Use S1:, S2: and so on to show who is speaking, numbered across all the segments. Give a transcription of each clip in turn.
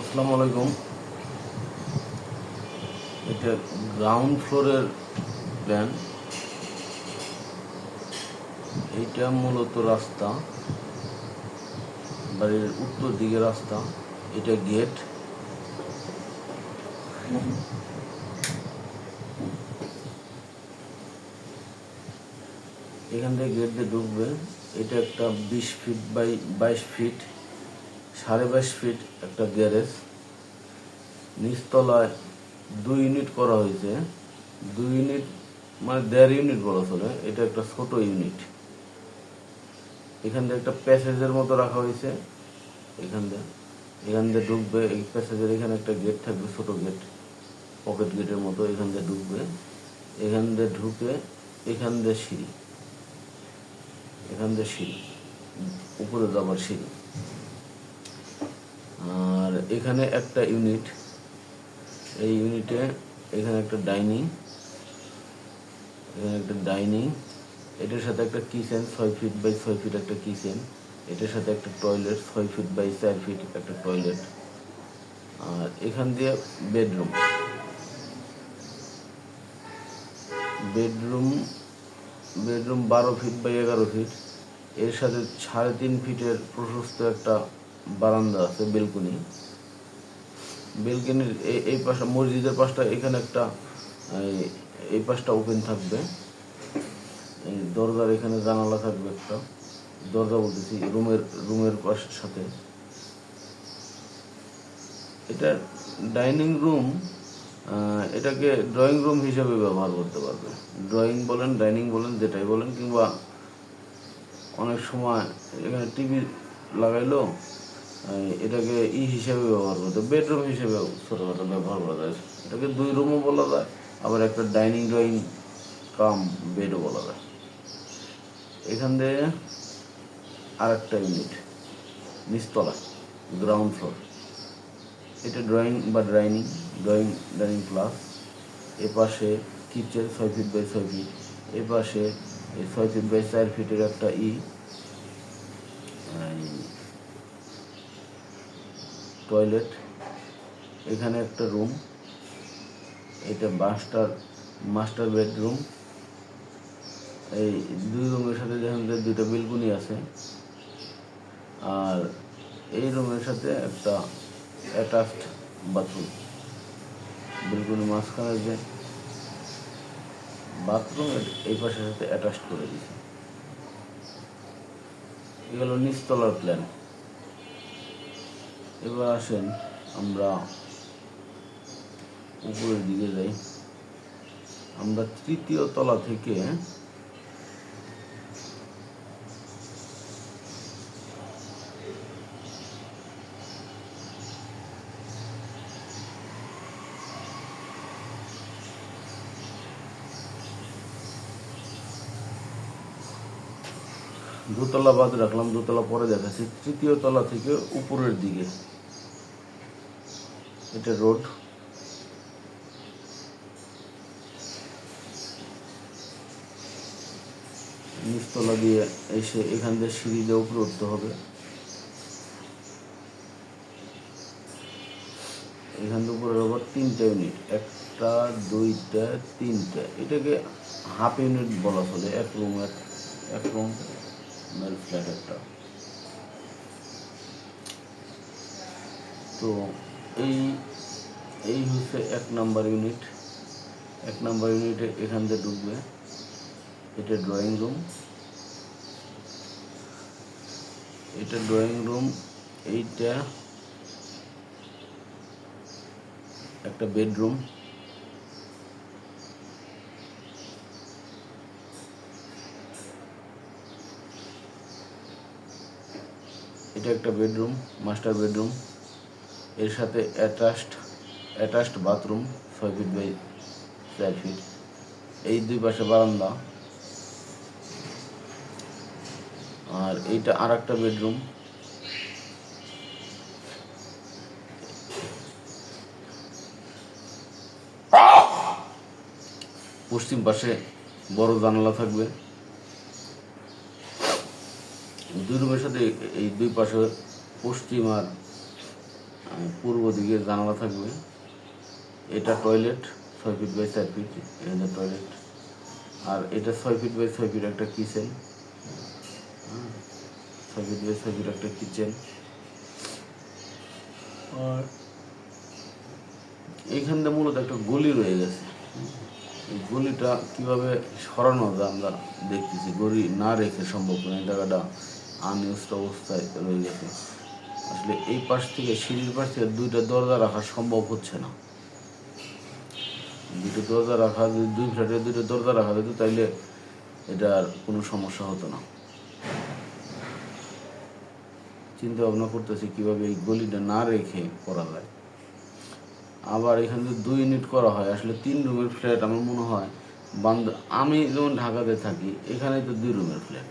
S1: আসসালামু আলাইকুম। এটা গ্রাউন্ড ফ্লোরের প্ল্যান। এইটা মূলত রাস্তা, বাড়ির উত্তর দিকে রাস্তা। এটা গেট। এখান থেকে গেট দিয়ে ঢুকবে। এটা একটা 20 ফিট বাই 22 ফিট, 22.5 ফিট একটা গ্যারেজ। নিচতলায় 2 ইউনিট করা হয়েছে। 2 ইউনিট মানে 1.5 ইউনিট বলা চলে। এটা একটা ছোট ইউনিট। এখান থেকে একটা প্যাসেজের মতো রাখা হয়েছে। এখান দিয়ে ঢুকবে। এই প্যাসেজের এখানে একটা গেট থাকবে, ছোট গেট, পকেট গেটের মতো। এখান দিয়ে ঢুকবে। এখান দিয়ে ঢুকে এখান দিয়ে সিঁড়ি, উপরে যাবার সিঁড়ি। আর এখানে একটা ইউনিট। এই ইউনিটে এখানে একটা ডাইনিং, এটার সাথে একটা কিচেন, 6 ফিট বাই 6 ফিট একটা কিচেন। এটার সাথে একটা টয়লেট, 6 ফিট বাই 4 ফিট একটা টয়লেট। আর এখান দিয়ে bedroom bedroom 12 feet by 11 feet. এর সাথে 3.5 ফিটের প্রশস্ত একটা বারান্দা আছে, বেলকনির এই পাশটা, মসজিদের পাশটা, এখানে একটা এই পাশটা ওপেন থাকবে। এই দরজার এখানে জানালা থাকবে একটা, দরজা বলতেছি, রুমের সাথে। এটা ডাইনিং রুম। এটাকে ড্রয়িং রুম হিসেবে ব্যবহার করতে পারবে। ড্রয়িং বলেন, ডাইনিং বলেন, যেটাই বলেন। কিংবা অনেক সময় এখানে টিভি লাগাইলো, এটাকে হিসেবে ব্যবহার করতে, বেডরুম হিসেবে ছোটোখাটো ব্যবহার করা যায়। এটাকে 2 রুমও বলা যায়, আবার একটা ডাইনিং ড্রয়িং কাম বেডও বলা যায়। এখান দিয়ে আর একটা ইউনিট নিচতলা, গ্রাউন্ড ফ্লোর। এটা ড্রয়িং বা ডাইনিং প্লাস। এপাশে কিচেন 6 ফিট বাই 6 ফিট। এপাশে 6 ফিট বাই 4 ফিটের একটা টয়লেট। এখানে একটা রুম। এটা মাস্টার বেডরুম। এই 2 রুমের সাথে যেখান থেকে 2টা বেলকনি আছে। আর এই রুমের সাথে একটা অ্যাটাচড বাথরুম। বেলকনি মাঝখানে যে বাথরুম, এই পাশের সাথে অ্যাটাচড করে দিয়েছে। এগুলো নিচতলার প্ল্যান। এবার আসেন আমরা উপরের দিকে যাই। আমরা 3য় তলা থেকে দোতলা বাদ রাখলাম, দোতলা পরে দেখাচ্ছি। 3য় তলা থেকে উপরের দিকে এটা রোড। নিচতলা দিয়ে এসে এখান দিয়ে সিঁড়ি দিয়ে উপরে উঠতে হবে। এখান থেকে উপরে আবার 3টা ইউনিট, 1টা 2টা 3টা। এটাকে হাফ ইউনিট বলা চলে। এক রুমের ফ্ল্যাট একটা। তো এই হচ্ছে 1 নাম্বার ইউনিট। 1 নাম্বার ইউনিটে এখান দিয়ে ঢুকবে। এটা ড্রয়িং রুম। এইটা একটা বেডরুম। এটা একটা বেডরুম, মাস্টার বেডরুম। এর সাথে attached bathroom, 6 feet by 4 feet. এই 2 পাশে বারান্দা। আর এইটা আর একটা বেডরুম। পশ্চিম পাশে বড় জানালা থাকবে। 2 রুমের সাথে এই 2 পাশে পশ্চিম আর পূর্ব দিকে জানালা থাকবে। এটা টয়লেট 6 ফিট বাই 4 ফিট, এটা টয়লেট। আর এটা 6 ফিট বাই 6 ফিট একটা কিচেন, 6 ফিট বাই 6 ফিট একটা কিচেন। আর এইখান দিয়ে মূলত একটা গলি রয়ে গেছে। এই গলিটা কীভাবে সরানো যায় আমরা দেখতেছি, গলি না রেখে সম্ভব না, এই জায়গাটা আনইউজড অবস্থায় রয়ে গেছে। আসলে এই পাশ থেকে, সিঁড়ির পাশ থেকে 2টা দরজা রাখা সম্ভব হচ্ছে না। 2টো দরজা রাখা, যদি 2 ফ্ল্যাটে 2টো দরজা রাখা যেত তাইলে এটার কোনো সমস্যা হতো না। চিন্তা ভাবনা করতেছি কীভাবে এই গলিটা না রেখে করা যায়। আবার এখানে যদি 2 ইউনিট করা হয়, আসলে 3 রুমের ফ্ল্যাট আমার মনে হয় আমি যেমন ঢাকাতে থাকি, এখানে তো 2 রুমের ফ্ল্যাট।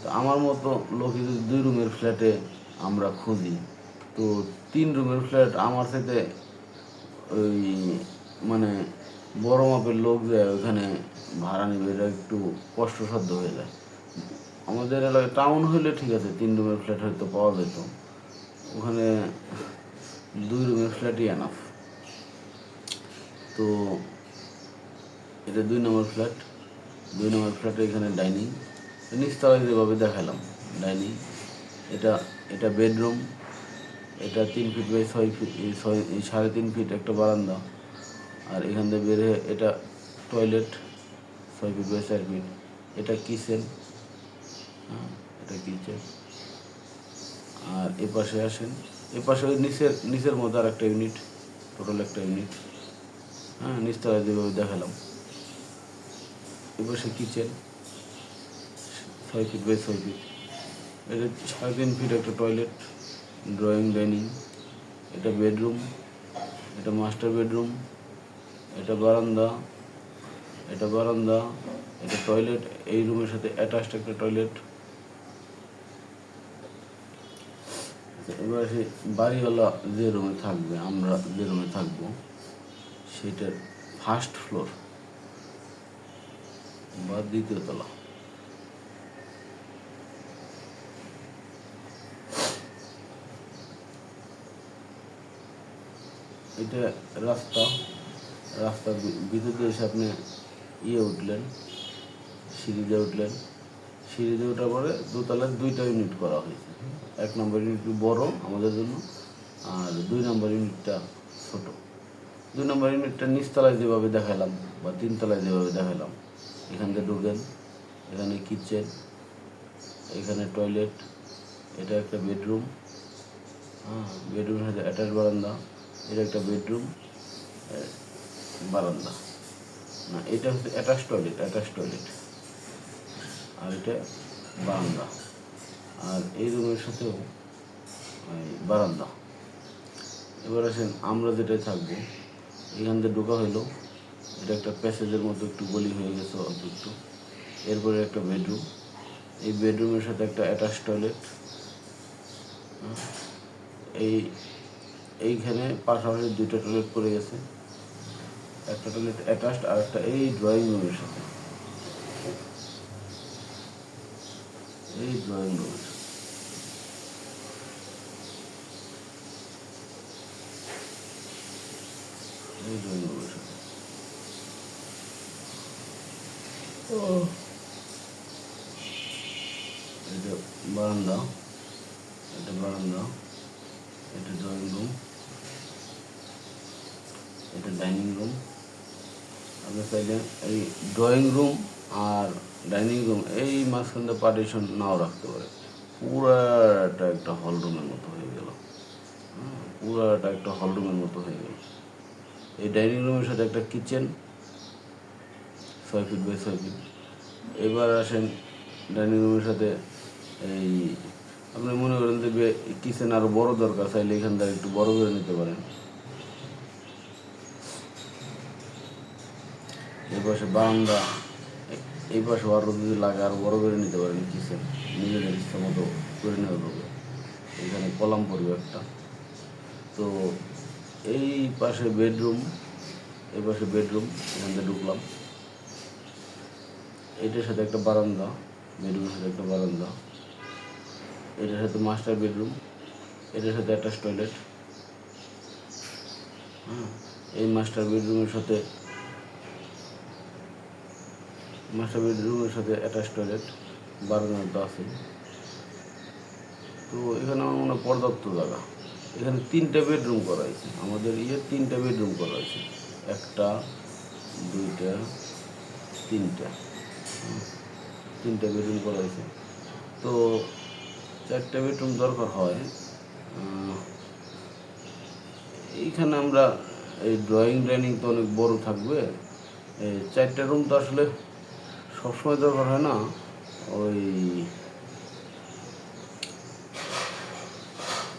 S1: তো আমার মতো লোকে যদি 2 রুমের ফ্ল্যাটে আমরা খুঁজি, তো 3 রুমের ফ্ল্যাট আমার সাথে ওই মানে বড় মাপের লোক যায় ওখানে ভাড়া নেবে, এটা একটু কষ্টসাধ্য হয়ে যায়। আমাদের এলাকায় টাউন হইলে ঠিক আছে, 3 রুমের ফ্ল্যাট হয়তো পাওয়া যেত, ওখানে 2 রুমের ফ্ল্যাটই এনাফ। তো এটা 2 নম্বর ফ্ল্যাট। 2 নম্বর ফ্ল্যাটে এখানে ডাইনিং, নিচতলায় যেভাবে দেখালাম ডাইনিং। এটা বেডরুম, এটা 3 ফিট বাই 6 ফিট, 3.5 ফিট একটা বারান্দা। আর এখান থেকে বের এটা টয়লেট 6 ফিট বাই 4 ফিট। এটা কিচেন, এটা কিচেন। আর এ পাশে আসেন, এ পাশে ওই নিচের মধ্যে আর একটা ইউনিট, টোটাল একটা ইউনিট। নিচতলায় যেভাবে দেখালাম। এ পাশে কিচেন 6 ফিট বাই 6 ফিট। এটা 3.5 ফিট একটা টয়লেট, ড্রয়িং, ডাইনিং। এটা বেডরুম, এটা মাস্টার বেডরুম, এটা বারান্দা, এটা বারান্দা, এটা টয়লেট। এই রুমের সাথে অ্যাটাচড একটা টয়লেট। এবার সে বাড়িওয়ালা যে রুমে থাকবে, আমরা যে রুমে থাকবো, সেটার ফার্স্ট ফ্লোর বা 2য় তলা। এটা রাস্তার ভিতর দিয়ে এসে আপনি উঠলেন, সিঁড়িতে উঠলেন। সিঁড়িতে ওঠার পরে দোতলায় 2টা ইউনিট করা হয়েছে। 1 নম্বর ইউনিট বড় আমাদের জন্য, আর 2 নম্বর ইউনিটটা ছোট। 2 নম্বর ইউনিটটা নিচতলায় যেভাবে দেখালাম বা 3 তলায় যেভাবে দেখালাম, এখান থেকে ঢুকেন, এখানে কিচেন, এখানে টয়লেট, এটা একটা বেডরুম, বেডরুমের সাথে অ্যাটাচ বারান্দা। এটা একটা বেডরুম, বারান্দা না, এটা হচ্ছে অ্যাটাচ টয়লেট। আর এটা বারান্দা। আর এই রুমের সাথেও বারান্দা। এবার আসেন আমরা যেটাই থাকবো, এখান থেকে ঢোকা হইলো, এটা একটা প্যাসেজের মতো একটু গলি হয়ে গেছে অল্প একটু। এরপরে একটা বেডরুম, এই বেডরুমের সাথে একটা অ্যাটাচ টয়লেট। এইখানে পাশাপাশি 2টা টয়লেট পড়ে গেছে, একটা টয়লেট অ্যাটাচড আর একটা এই ড্রয়িং রুমের সাথে। এই ড্রয়িং রুমের সাথে এটা বারান্দা, এটা ড্রয়িং রুম, এটা ডাইনিং রুম। আপনি চাইলে এই ড্রয়িং রুম আর ডাইনিং রুম এই মাঝখানে পার্টিশন নাও রাখতে পারে, পুরাটা একটা হল রুমের মতো হয়ে গেল। এই ডাইনিং রুমের সাথে একটা কিচেন 6 ফিট বাই 6 ফিট। এবার আসেন ডাইনিং রুমের সাথে এই আপনি মনে করেন যে কিচেন আরও বড় দরকার, চাইলে এখান থেকে একটু বড় করে নিতে পারেন। এই পাশে বারান্দা, এই পাশে আরও যদি লাগে আরও বড় করে নিতে পারেন কিচেন, নিজেদের ইচ্ছা মতো করে নেওয়া যাবে। এখানে কলাম পড়বে একটা। তো এই পাশে বেডরুম, এই পাশে বেডরুম, এখান থেকে ঢুকলাম। এটার সাথে একটা বারান্দা, বেডরুমের সাথে একটা বারান্দা। এটার সাথে মাস্টার বেডরুম, এটার সাথে অ্যাটাচ টয়লেট। হ্যাঁ, এই মাস্টার বেডরুমের সাথে অ্যাটাচ টয়লেট, বারান্দা তো আছে। তো এখানে আমার মনে হয় পর্যাপ্ত জায়গা। এখানে 3টা বেডরুম করা হয়েছে, আমাদের 3টা বেডরুম করা হয়েছে, 1টা 2টা 3টা, 3টা বেডরুম করা হয়েছে। তো 4টা বেডরুম দরকার হয়। এইখানে আমরা এই ড্রয়িং ডাইনিং তো অনেক বড় থাকবে, এই 4টা রুম তো আসলে সবসময় দরকার হয় না। ওই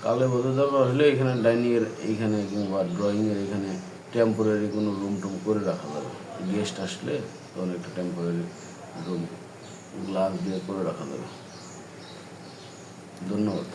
S1: কালে বোধ দরকার হলে এখানে ডাইনিংয়ের এইখানে কিংবা ড্রয়িংয়ের এখানে টেম্পোরারি কোনো রুম টুম করে রাখা যাবে। গেস্ট আসলে তখন একটা টেম্পোরারি রুম গ্লাস দিয়ে করে রাখা যাবে। ধন্যবাদ।